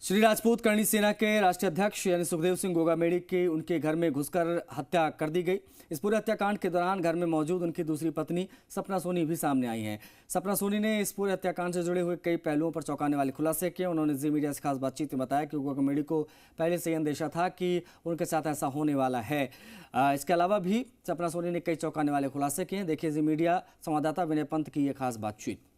श्री राजपूत करणी सेना के राष्ट्रीय अध्यक्ष यानी सुखदेव सिंह गोगामेड़ी की उनके घर में घुसकर हत्या कर दी गई। इस पूरे हत्याकांड के दौरान घर में मौजूद उनकी दूसरी पत्नी सपना सोनी भी सामने आई हैं। सपना सोनी ने इस पूरे हत्याकांड से जुड़े हुए कई पहलुओं पर चौंकाने वाले खुलासे किए। उन्होंने जी मीडिया से खास बातचीत में बताया कि गोगामेड़ी को पहले से ही अंदेशा था कि उनके साथ ऐसा होने वाला है। इसके अलावा भी सपना सोनी ने कई चौंकाने वाले खुलासे किए। देखिए जी मीडिया संवाददाता विनय पंत की ये खास बातचीत।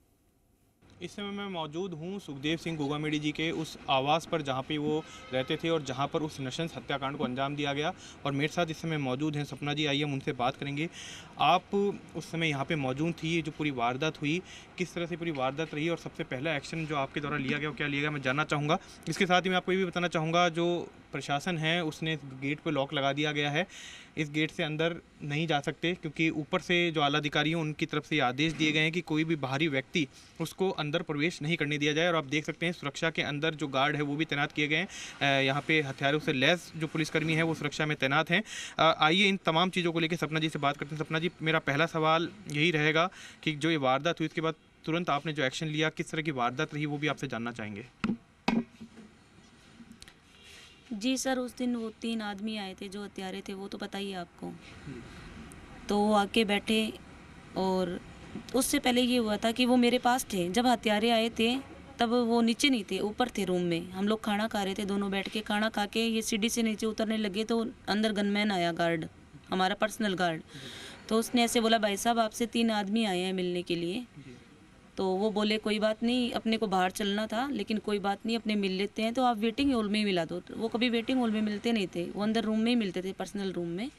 इस समय मैं मौजूद हूँ सुखदेव सिंह गोगामेड़ी जी के उस आवास पर जहाँ पे वो रहते थे और जहाँ पर उस नृशंस हत्याकांड को अंजाम दिया गया। और मेरे साथ इस समय मौजूद हैं सपना जी। आइए हम उनसे बात करेंगे। आप उस समय यहाँ पे मौजूद थी, जो पूरी वारदात हुई किस तरह से पूरी वारदात रही और सबसे पहला एक्शन जो आपके द्वारा लिया गया वो क्या लिया गया, मैं जानना चाहूँगा। इसके साथ ही मैं आपको ये भी बताना चाहूँगा, जो प्रशासन है उसने गेट पर लॉक लगा दिया गया है। इस गेट से अंदर नहीं जा सकते क्योंकि ऊपर से जो आला अधिकारी हैं उनकी तरफ से आदेश दिए गए हैं कि कोई भी बाहरी व्यक्ति उसको अंदर प्रवेश नहीं करने दिया जाए। और आप देख सकते हैं सुरक्षा के अंदर जो गार्ड है वो भी तैनात किए गए हैं। यहाँ पे हथियारों से लैस जो पुलिसकर्मी है वो सुरक्षा में तैनात हैं। आइए इन तमाम चीज़ों को लेकर सपना जी से बात करते हैं। सपना जी, मेरा पहला सवाल यही रहेगा कि जो ये वारदात हुई उसके बाद तुरंत आपने जो एक्शन लिया, किस तरह की वारदात रही वो भी आपसे जानना चाहेंगे। जी सर, उस दिन वो 3 आदमी आए थे जो हत्यारे थे, वो तो पता ही है आपको। तो वो आके बैठे और उससे पहले ये हुआ था कि वो मेरे पास थे जब हत्यारे आए थे। तब वो नीचे नहीं थे, ऊपर थे रूम में। हम लोग खाना खा रहे थे, दोनों बैठ के खाना खा के ये सीढ़ी से नीचे उतरने लगे तो अंदर गनमैन आया, गार्ड, हमारा पर्सनल गार्ड। तो उसने ऐसे बोला, भाई साहब आपसे 3 आदमी आए हैं मिलने के लिए। तो वो बोले कोई बात नहीं, अपने को बाहर चलना था लेकिन कोई बात नहीं, अपने मिल लेते हैं, तो आप वेटिंग हॉल में ही मिला दो। तो वो कभी वेटिंग हॉल में मिलते नहीं थे, वो अंदर रूम में ही मिलते थे, पर्सनल रूम में,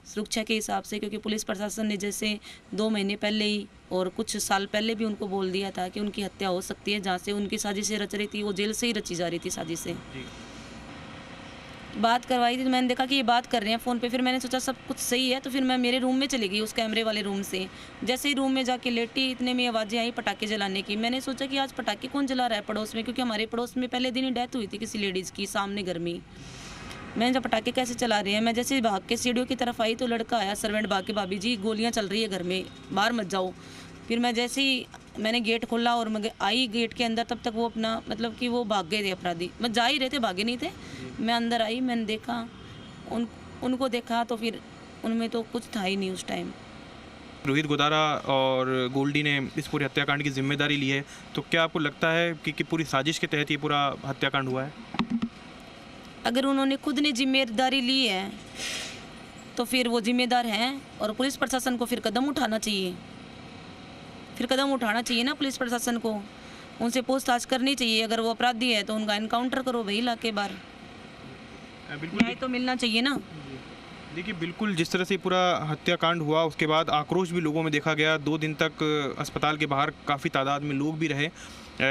सुरक्षा के हिसाब से। क्योंकि पुलिस प्रशासन ने जैसे 2 महीने पहले ही और कुछ साल पहले भी उनको बोल दिया था कि उनकी हत्या हो सकती है। जहाँ से उनकी साजिशें रच रही थी वो जेल से ही रची जा रही थी साजिशें। बात करवाई थी तो मैंने देखा कि ये बात कर रहे हैं फ़ोन पे। फिर मैंने सोचा सब कुछ सही है, तो फिर मैं मेरे रूम में चली गई, उस कैमरे वाले रूम से। जैसे ही रूम में जाके लेटी, इतने में आवाज़ें आई पटाखे जलाने की। मैंने सोचा कि आज पटाखे कौन जला रहा है पड़ोस में, क्योंकि हमारे पड़ोस में पहले दिन ही डेथ हुई थी किसी लेडीज़ की सामने घर में। मैंने जब पटाखे कैसे चला रहे हैं, मैं जैसे ही भाग के सीढ़ियों की तरफ आई तो लड़का आया, सर्वेंट भाग के, भाभी जी गोलियाँ चल रही है घर में, बाहर मत जाओ। फिर मैं जैसे ही मैंने गेट खोला और मैं आई गेट के अंदर, तब तक वो अपना मतलब कि वो भाग गए थे अपराधी। मैं जा ही रहे थे, भागे नहीं थे। मैं अंदर आई, मैंने देखा उनको देखा तो फिर उनमें तो कुछ था ही नहीं उस टाइम। रोहित गोदारा और गोल्डी ने इस पूरे हत्याकांड की जिम्मेदारी ली है, तो क्या आपको लगता है कि पूरी साजिश के तहत ये पूरा हत्याकांड हुआ है? अगर उन्होंने खुद ने जिम्मेदारी ली है तो फिर वो जिम्मेदार हैं और पुलिस प्रशासन को फिर कदम उठाना चाहिए। ना पुलिस प्रशासन को उनसे पूछताछ करनी चाहिए। अगर वो अपराधी है तो उनका एनकाउंटर करो भाई, ला के बाहर न्याय तो मिलना चाहिए ना। देखिए, बिल्कुल जिस तरह से पूरा हत्याकांड हुआ उसके बाद आक्रोश भी लोगों में देखा गया। 2 दिन तक अस्पताल के बाहर काफ़ी तादाद में लोग भी रहे।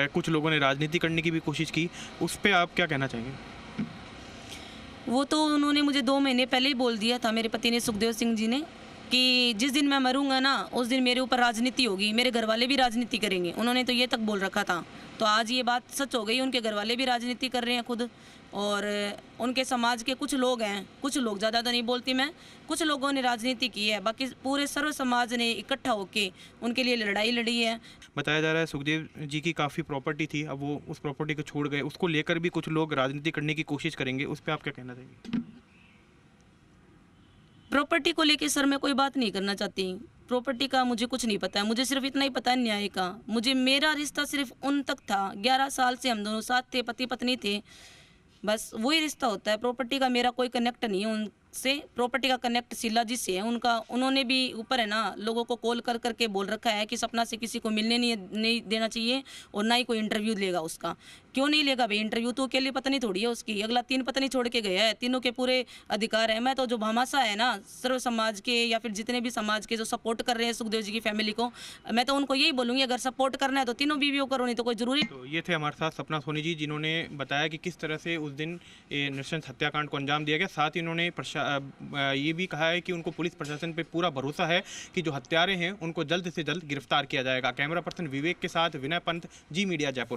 कुछ लोगों ने राजनीति करने की भी कोशिश की। उस पर आप क्या कहना चाहेंगे? वो तो उन्होंने मुझे 2 महीने पहले ही बोल दिया था, मेरे पति ने, सुखदेव सिंह जी ने, कि जिस दिन मैं मरूंगा ना उस दिन मेरे ऊपर राजनीति होगी, मेरे घर वाले भी राजनीति करेंगे। उन्होंने तो ये तक बोल रखा था। तो आज ये बात सच हो गई, उनके घर वाले भी राजनीति कर रहे हैं खुद। और उनके समाज के कुछ लोग हैं, कुछ लोग, ज़्यादा तो नहीं बोलती मैं, कुछ लोगों ने राजनीति की है। बाकी पूरे सर्व समाज ने इकट्ठा होकर उनके लिए लड़ाई लड़ी है। बताया जा रहा है सुखदेव जी की काफ़ी प्रॉपर्टी थी, अब वो उस प्रॉपर्टी को छोड़ गए, उसको लेकर भी कुछ लोग राजनीति करने की कोशिश करेंगे। उस पर आप क्या कहना चाहेंगे? प्रॉपर्टी को लेके सर मैं कोई बात नहीं करना चाहती। प्रॉपर्टी का मुझे कुछ नहीं पता है, मुझे सिर्फ इतना ही पता है न्याय का। मेरा रिश्ता सिर्फ उन तक था, 11 साल से हम दोनों साथ थे, पति पत्नी थे, बस वही रिश्ता होता है। प्रॉपर्टी का मेरा कोई कनेक्ट नहीं है उनसे। प्रॉपर्टी का कनेक्ट शीला जी से है उनका। उन्होंने भी ऊपर है ना लोगों को कॉल कर करके बोल रखा है कि सपना से किसी को मिलने नहीं देना चाहिए और ना ही कोई इंटरव्यू लेगा उसका। क्यों नहीं लेगा भाई इंटरव्यू? तो अकेली पत्नी थोड़ी है उसकी, अगला 3 पत्नी छोड़ के गया है, तीनों के पूरे अधिकार है। मैं तो जो भामाशा है ना सर्व समाज के या फिर जितने भी समाज के जो सपोर्ट कर रहे हैं सुखदेव जी की फैमिली को, मैं तो उनको यही बोलूँगी अगर सपोर्ट करना है तो तीनों बीवियों करो, नहीं तो कोई जरूरी। तो ये थे हमारे साथ सपना सोनी जी, जिन्होंने बताया कि किस तरह से उस दिन नृशंस हत्याकांड को अंजाम दिया गया। साथ ही उन्होंने ये भी कहा है कि उनको पुलिस प्रशासन पे पूरा भरोसा है कि जो हत्यारे हैं उनको जल्द से जल्द गिरफ्तार किया जाएगा। कैमरा पर्सन विवेक के साथ विनय पंत, जी मीडिया, जयपुर।